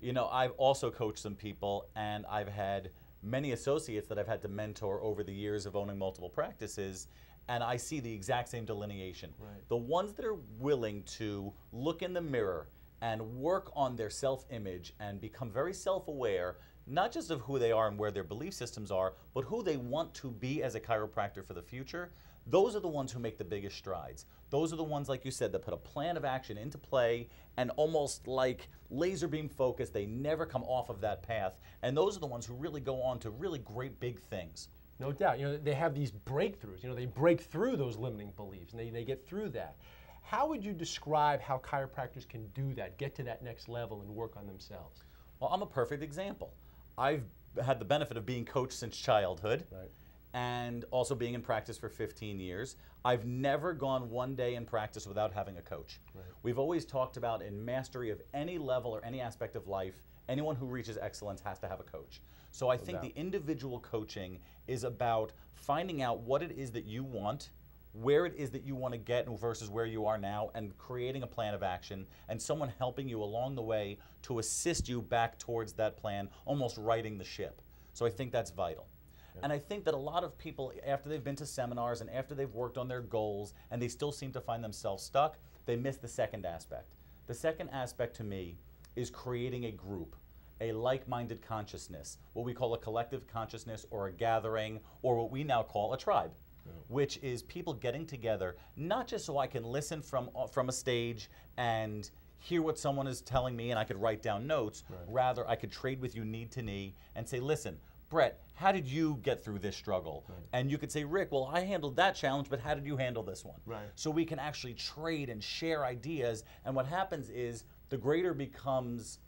You know, I've also coached some people, and I've had many associates that I've had to mentor over the years of owning multiple practices, and I see the exact same delineation. Right. The ones that are willing to look in the mirror and work on their self-image and become very self-aware, not just of who they are and where their belief systems are, but who they want to be as a chiropractor for the future, those are the ones who make the biggest strides. Those are the ones, like you said, that put a plan of action into play and almost like laser beam focused, they never come off of that path. And those are the ones who really go on to really great big things. No doubt. You know, they have these breakthroughs. You know, they break through those limiting beliefs and they get through that. How would you describe how chiropractors can do that, get to that next level and work on themselves? Well, I'm a perfect example. I've had the benefit of being coached since childhood. Right. And also being in practice for 15 years. I've never gone one day in practice without having a coach. Right. We've always talked about in mastery of any level or any aspect of life, anyone who reaches excellence has to have a coach. So I think the individual coaching is about finding out what it is that you want, where it is that you want to get versus where you are now, and creating a plan of action and someone helping you along the way to assist you back towards that plan, almost righting the ship. So I think that's vital. And I think that a lot of people, after they've been to seminars and after they've worked on their goals and they still seem to find themselves stuck, they miss the second aspect. The second aspect to me is creating a group, a like-minded consciousness, what we call a collective consciousness or a gathering, or what we now call a tribe, which is people getting together, not just so I can listen from a stage and hear what someone is telling me and I could write down notes, rather I could trade with you knee to knee and say, listen, Brett, how did you get through this struggle? Right. And you could say, Rick, well, I handled that challenge, but how did you handle this one? Right. So we can actually trade and share ideas, and what happens is the greater becomes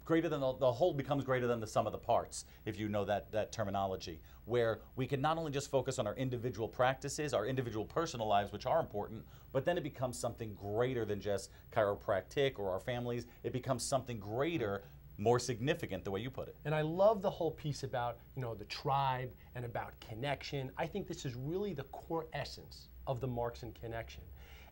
greater than the whole becomes greater than the sum of the parts, if you know that terminology, where we can not only just focus on our individual practices, our individual personal lives, which are important, but then it becomes something greater than just chiropractic or our families. It becomes something greater, more significant, the way you put it. And I love the whole piece about, you know, the tribe and about connection. I think this is really the core essence of the Markson Connection.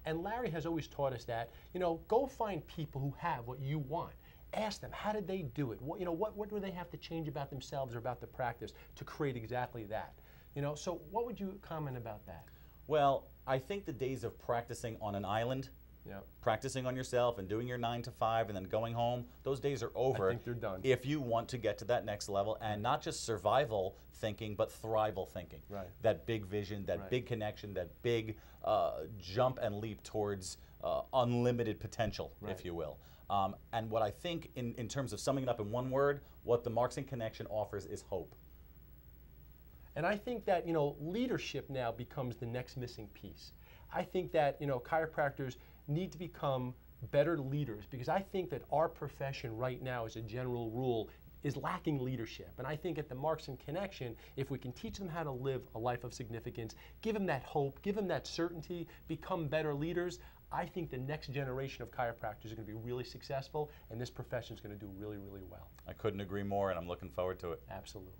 And Larry has always taught us that, you know, go find people who have what you want. Ask them, how did they do it? What, you know, what do they have to change about themselves or about the practice to create exactly that? You know, so what would you comment about that? Well, I think the days of practicing on an island, practicing on yourself and doing your 9 to 5 and then going home, those days are over. I think they're done. If you want to get to that next level and not just survival thinking, but thrival thinking. Right. That big vision, that big connection, that big jump and leap towards unlimited potential, if you will. And what I think, in terms of summing it up in one word, what the Markson Connection offers is hope. And I think that, you know, leadership now becomes the next missing piece. I think that, you know, chiropractors need to become better leaders, because I think that our profession right now, as a general rule, is lacking leadership. And I think at the Markson Connection, if we can teach them how to live a life of significance, give them that hope, give them that certainty, become better leaders, I think the next generation of chiropractors are going to be really successful, and this profession is going to do really, really well. I couldn't agree more, and I'm looking forward to it. Absolutely.